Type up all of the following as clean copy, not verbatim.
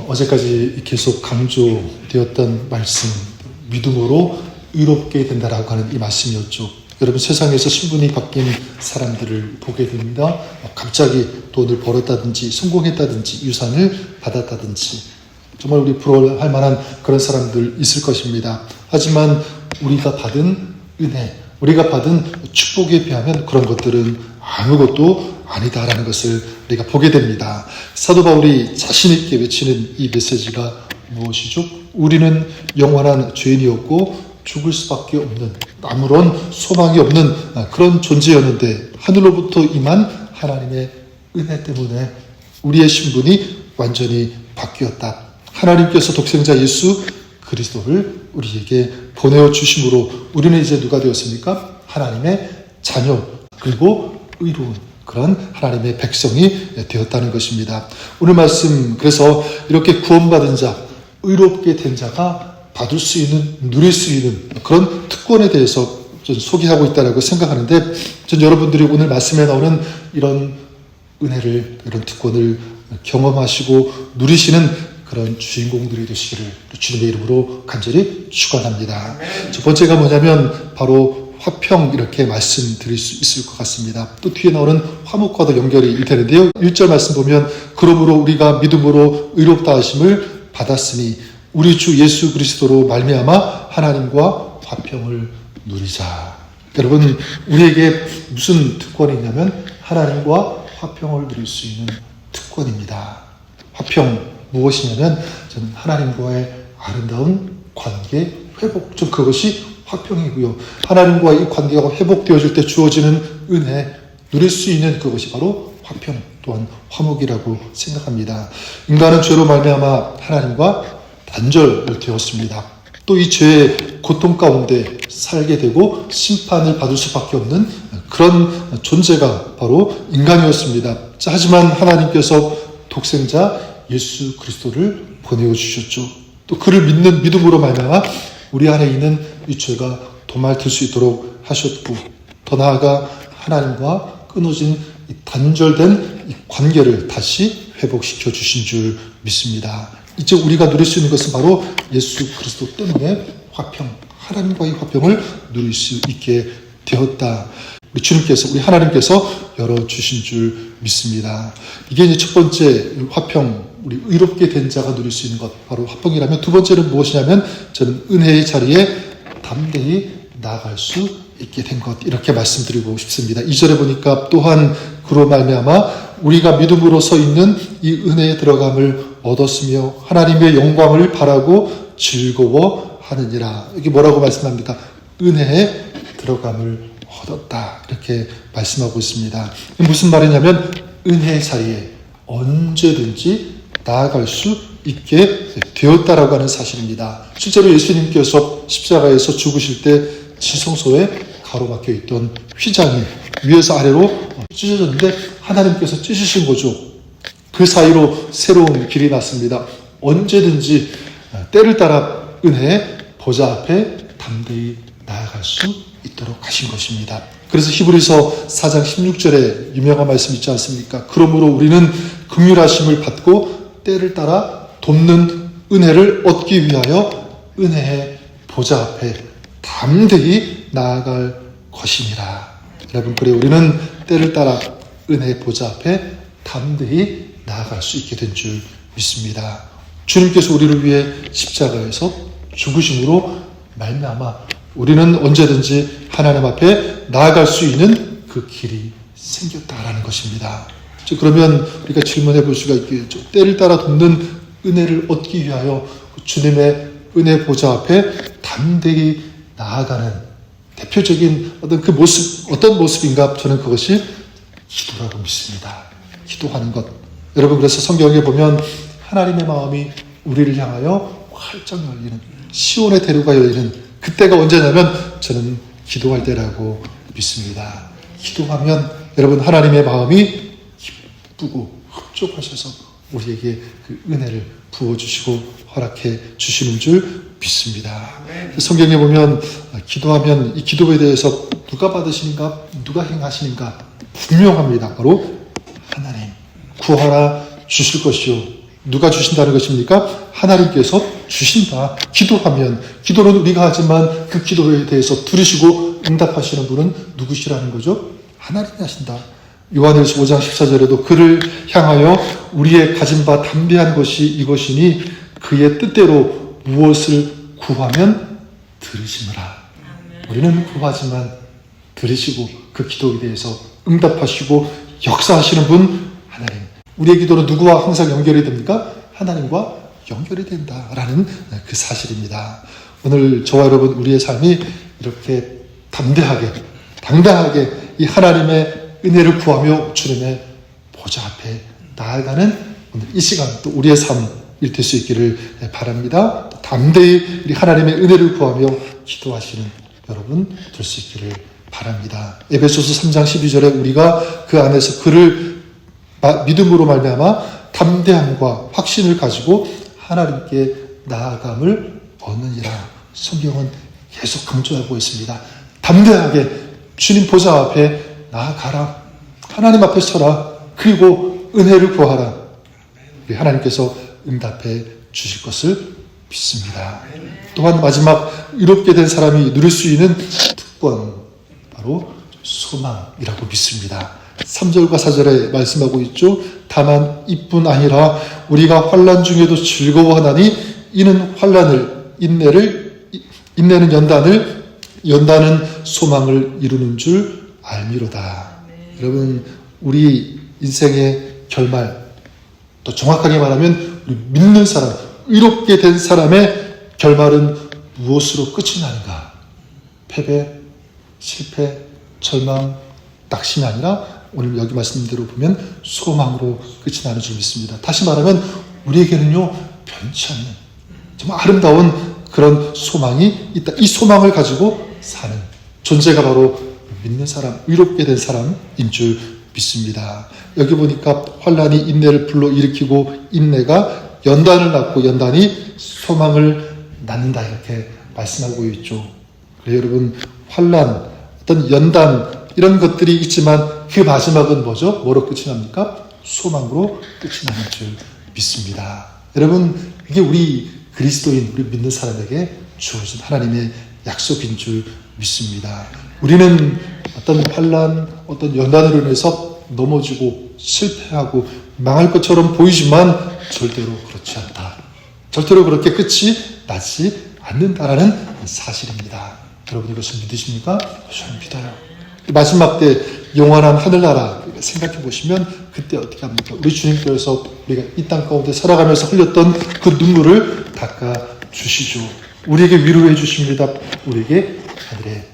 어제까지 계속 강조되었던 말씀, 믿음으로 의롭게 된다라고 하는 이 말씀이었죠. 여러분, 세상에서 신분이 바뀐 사람들을 보게 됩니다. 갑자기 돈을 벌었다든지 성공했다든지 유산을 받았다든지 정말 우리 부러워할 만한 그런 사람들 있을 것입니다. 하지만 우리가 받은 은혜, 우리가 받은 축복에 비하면 그런 것들은 아무것도 아니다라는 것을 우리가 보게 됩니다. 사도 바울이 자신 있게 외치는 이 메시지가 무엇이죠? 우리는 영원한 죄인이었고 죽을 수밖에 없는, 아무런 소망이 없는 그런 존재였는데 하늘로부터 임한 하나님의 은혜 때문에 우리의 신분이 완전히 바뀌었다. 하나님께서 독생자 예수 그리스도를 우리에게 보내어 주심으로 우리는 이제 누가 되었습니까? 하나님의 자녀, 그리고 의로운 그런 하나님의 백성이 되었다는 것입니다. 오늘 말씀, 그래서 이렇게 구원받은 자, 의롭게 된 자가 받을 수 있는, 누릴 수 있는 그런 특권에 대해서 좀 소개하고 있다고 생각하는데, 전 여러분들이 오늘 말씀에 나오는 이런 은혜를, 이런 특권을 경험하시고 누리시는 그런 주인공들이 되시기를 주님의 이름으로 간절히 축원합니다. 첫 번째가 뭐냐면 바로 화평, 이렇게 말씀드릴 수 있을 것 같습니다. 또 뒤에 나오는 화목과도 연결이 되는데요. 1절 말씀 보면 그러므로 우리가 믿음으로 의롭다 하심을 받았으니 우리 주 예수 그리스도로 말미암아 하나님과 화평을 누리자. 여러분, 우리에게 무슨 특권이 있냐면 하나님과 화평을 누릴 수 있는 특권입니다. 화평 무엇이냐면 저는 하나님과의 아름다운 관계 회복, 좀 그것이 화평이고요. 하나님과의 이 관계가 회복되어질 때 주어지는 은혜, 누릴 수 있는 그것이 바로 화평, 또한 화목이라고 생각합니다. 인간은 죄로 말미암아 하나님과 단절되었습니다. 또 이 죄의 고통 가운데 살게 되고 심판을 받을 수밖에 없는 그런 존재가 바로 인간이었습니다. 하지만 하나님께서 독생자 예수 그리스도를 보내어 주셨죠. 또 그를 믿는 믿음으로 말미암아 우리 안에 있는 이 죄가 도말될 수 있도록 하셨고, 더 나아가 하나님과 끊어진 이 단절된 이 관계를 다시 회복시켜 주신 줄 믿습니다. 이제 우리가 누릴 수 있는 것은 바로 예수 그리스도 때문에 화평, 하나님과의 화평을 누릴 수 있게 되었다. 우리 주님께서, 우리 하나님께서 열어주신 줄 믿습니다. 이게 이제 첫 번째 화평, 우리 의롭게 된 자가 누릴 수 있는 것, 바로 화평이라면, 두 번째는 무엇이냐면 저는 은혜의 자리에 담대히 나아갈 수 있게 된 것, 이렇게 말씀드리고 싶습니다. 2절에 보니까 또한 그로 말미암아 우리가 믿음으로 서 있는 이 은혜에 들어감을 얻었으며 하나님의 영광을 바라고 즐거워하느니라. 이게 뭐라고 말씀합니까? 은혜에 들어감을 얻었다, 이렇게 말씀하고 있습니다. 무슨 말이냐면 은혜의 자리에 언제든지 나아갈 수 있게 되었다라고 하는 사실입니다. 실제로 예수님께서 십자가에서 죽으실 때 지성소에 가로막혀 있던 휘장이 위에서 아래로 찢어졌는데 하나님께서 찢으신 거죠. 그 사이로 새로운 길이 났습니다. 언제든지 때를 따라 은혜의 보좌 앞에 담대히 나아갈 수 있도록 하신 것입니다. 그래서 히브리서 4장 16절에 유명한 말씀 있지 않습니까? 그러므로 우리는 긍휼하심을 받고 때를 따라 돕는 은혜를 얻기 위하여 은혜의 보좌 앞에 담대히 나아갈 것이니라. 여러분, 그래 우리는 때를 따라 은혜의 보좌 앞에 담대히 나아갈 수 있게 된 줄 믿습니다. 주님께서 우리를 위해 십자가에서 죽으심으로 말미암아 우리는 언제든지 하나님 앞에 나아갈 수 있는 그 길이 생겼다라는 것입니다. 그러면 우리가 질문해 볼 수가 있겠죠. 때를 따라 돕는 은혜를 얻기 위하여 주님의 은혜 보좌 앞에 담대히 나아가는 대표적인 어떤 그 모습, 어떤 모습인가? 저는 그것이 기도라고 믿습니다. 기도하는 것. 여러분, 그래서 성경에 보면 하나님의 마음이 우리를 향하여 활짝 열리는, 시온의 대로가 열리는 그때가 언제냐면 저는 기도할 때라고 믿습니다. 기도하면 여러분, 하나님의 마음이 기쁘고 흡족하셔서 우리에게 그 은혜를 부어주시고 허락해 주시는 줄 믿습니다. 성경에 보면 기도하면 이 기도에 대해서 누가 받으시는가, 누가 행하시는가 분명합니다. 바로 하나님. 구하라 주실 것이요 누가 주신다는 것입니까? 하나님께서 주신다. 기도하면, 기도는 우리가 하지만 그 기도에 대해서 들으시고 응답하시는 분은 누구시라는 거죠? 하나님이 하신다. 요한일서 5장 14절에도 그를 향하여 우리의 가진 바 담대한 것이 이것이니 그의 뜻대로 무엇을 구하면 들으시느라. 우리는 구하지만 들으시고 그 기도에 대해서 응답하시고 역사하시는 분 하나님. 우리의 기도는 누구와 항상 연결이 됩니까? 하나님과 연결이 된다라는 그 사실입니다. 오늘 저와 여러분 우리의 삶이 이렇게 당당하게 이 하나님의 은혜를 구하며 주님의 보좌 앞에 나아가는 오늘 이 시간 또 우리의 삶이 될 수 있기를 바랍니다. 또 담대히 우리 하나님의 은혜를 구하며 기도하시는 여러분 될 수 있기를 바랍니다. 에베소서 3장 12절에 우리가 그 안에서 그를 믿음으로 말미암아 담대함과 확신을 가지고 하나님께 나아감을 얻느니라. 성경은 계속 강조하고 있습니다. 담대하게 주님 보좌 앞에 나아가라. 하나님 앞에 서라. 그리고 은혜를 구하라. 우리 하나님께서 응답해 주실 것을 믿습니다. 또한 마지막 의롭게 된 사람이 누릴 수 있는 특권, 바로 소망이라고 믿습니다. 3절과 4절에 말씀하고 있죠. 다만 이뿐 아니라 우리가 환난 중에도 즐거워하나니 이는 환난을 인내는 연단은 소망을 이루는 줄 알미로다. 여러분 우리 인생의 결말, 또 정확하게 말하면 우리 믿는 사람, 의롭게 된 사람의 결말은 무엇으로 끝이 나는가? 패배, 실패, 절망, 낙심이 아니라 오늘 여기 말씀대로 보면 소망으로 끝이 나는 줄 믿습니다. 다시 말하면 우리에게는요 변치 않는 정말 아름다운 그런 소망이 있다. 이 소망을 가지고 사는 존재가 바로 믿는 사람, 의롭게 된 사람인 줄 믿습니다. 여기 보니까 환난이 인내를 불러일으키고 인내가 연단을 낳고 연단이 소망을 낳는다 이렇게 말씀하고 있죠. 그래서 여러분 환난, 어떤 연단 이런 것들이 있지만 그 마지막은 뭐죠? 뭐로 끝이 납니까? 소망으로 끝이 나는 줄 믿습니다. 여러분 이게 우리 그리스도인, 우리 믿는 사람에게 주어진 하나님의 약속인 줄 믿습니다. 우리는 어떤 환난, 어떤 연단으로 인해서 넘어지고 실패하고 망할 것처럼 보이지만 절대로 그렇지 않다. 절대로 그렇게 끝이 나지 않는다라는 사실입니다. 여러분 이것을 믿으십니까? 저는 믿어요. 마지막 때 영원한 하늘나라 생각해 보시면 그때 어떻게 합니까? 우리 주님께서 우리가 이 땅 가운데 살아가면서 흘렸던 그 눈물을 닦아 주시죠. 우리에게 위로해 주십니다. 우리에게 하늘의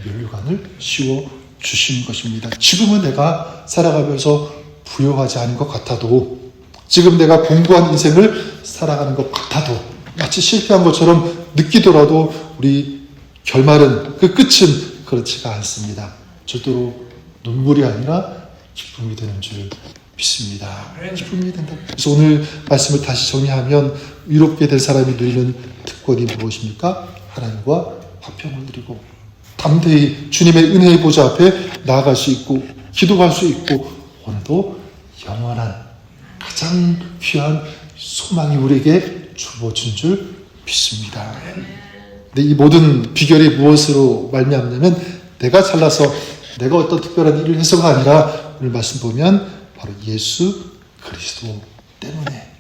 면류관을 씌워 주시는 것입니다. 지금은 내가 살아가면서 부요하지 않은 것 같아도, 지금 내가 공부한 인생을 살아가는 것 같아도, 마치 실패한 것처럼 느끼더라도 우리 결말은, 그 끝은 그렇지가 않습니다. 절대로 눈물이 아니라 기쁨이 되는 줄 믿습니다. 기쁨이 된다. 그래서 오늘 말씀을 다시 정리하면 의롭게 된 사람이 누리는 특권이 무엇입니까? 하나님과 화평을 누리고 담대히 주님의 은혜의 보좌 앞에 나아갈 수 있고 기도할 수 있고 오늘도 영원한 가장 귀한 소망이 우리에게 주어진 줄 믿습니다. 근데 이 모든 비결이 무엇으로 말미암냐면 내가 잘나서 내가 어떤 특별한 일을 해서가 아니라 오늘 말씀 보면 바로 예수 그리스도 때문에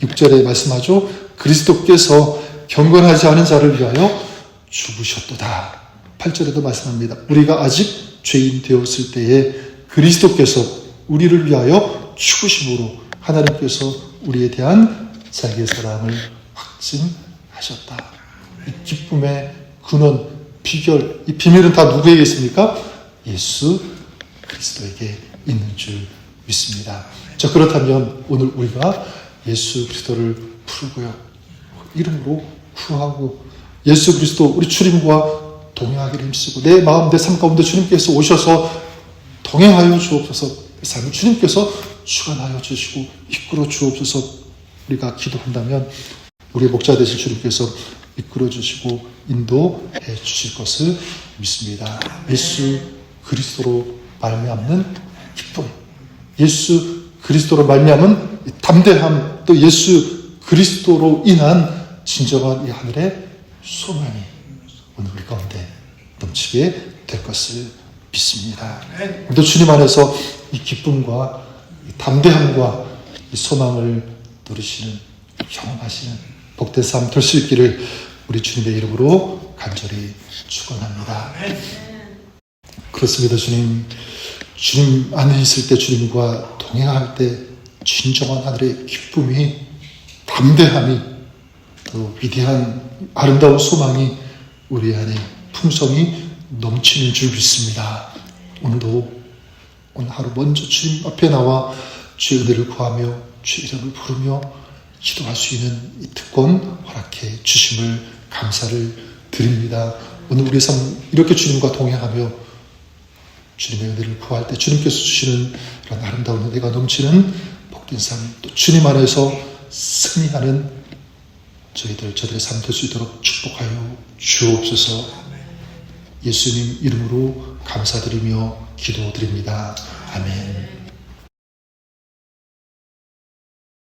6절에 말씀하죠. 그리스도께서 경건하지 않은 자를 위하여 죽으셨도다. 8절에도 말씀합니다. 우리가 아직 죄인 되었을 때에 그리스도께서 우리를 위하여 죽으심으로 하나님께서 우리에 대한 자기의 사랑을 확증하셨다. 이 기쁨의 근원, 비결, 이 비밀은 다 누구에게 있습니까? 예수 그리스도에게 있는 줄 믿습니다. 자, 그렇다면 오늘 우리가 예수 그리스도를 부르고요, 이름으로 구하고 예수 그리스도 우리 주님과 동행하기를 힘쓰고 내 마음, 내 삶 가운데 주님께서 오셔서 동행하여 주옵소서, 삶을 주님께서 주관하여 주시고 이끌어 주옵소서 우리가 기도한다면 우리의 목자 되신 주님께서 이끌어 주시고 인도해 주실 것을 믿습니다. 예수 그리스도로 말미암는 기쁨, 예수 그리스도로 말미암은 이 담대함, 또 예수 그리스도로 인한 진정한 이 하늘의 소망이 오늘 우리 가운데 넘치게 될 것을 믿습니다. 또 주님 안에서 이 기쁨과 이 담대함과 이 소망을 누리시는, 경험하시는 복된 삶 될 수 있기를 우리 주님의 이름으로 간절히 축원합니다. 그렇습니다. 주님 안에 있을 때, 주님과 동행할 때 진정한 하늘의 기쁨이, 담대함이, 또 위대한 아름다운 소망이 우리 안에 풍성이 넘치는 줄 믿습니다. 오늘 하루 먼저 주님 앞에 나와 주의 은혜를 구하며 주의 이름을 부르며 기도할 수 있는 이 특권 허락해 주심을 감사를 드립니다. 오늘 우리의 삶 이렇게 주님과 동행하며 주님의 은혜를 구할 때 주님께서 주시는 그런 아름다운 은혜가 넘치는 복된 삶, 또 주님 안에서 승리하는 저희들의 삶 될 수 있도록 축복하여 주옵소서. 예수님 이름으로 감사드리며 기도드립니다.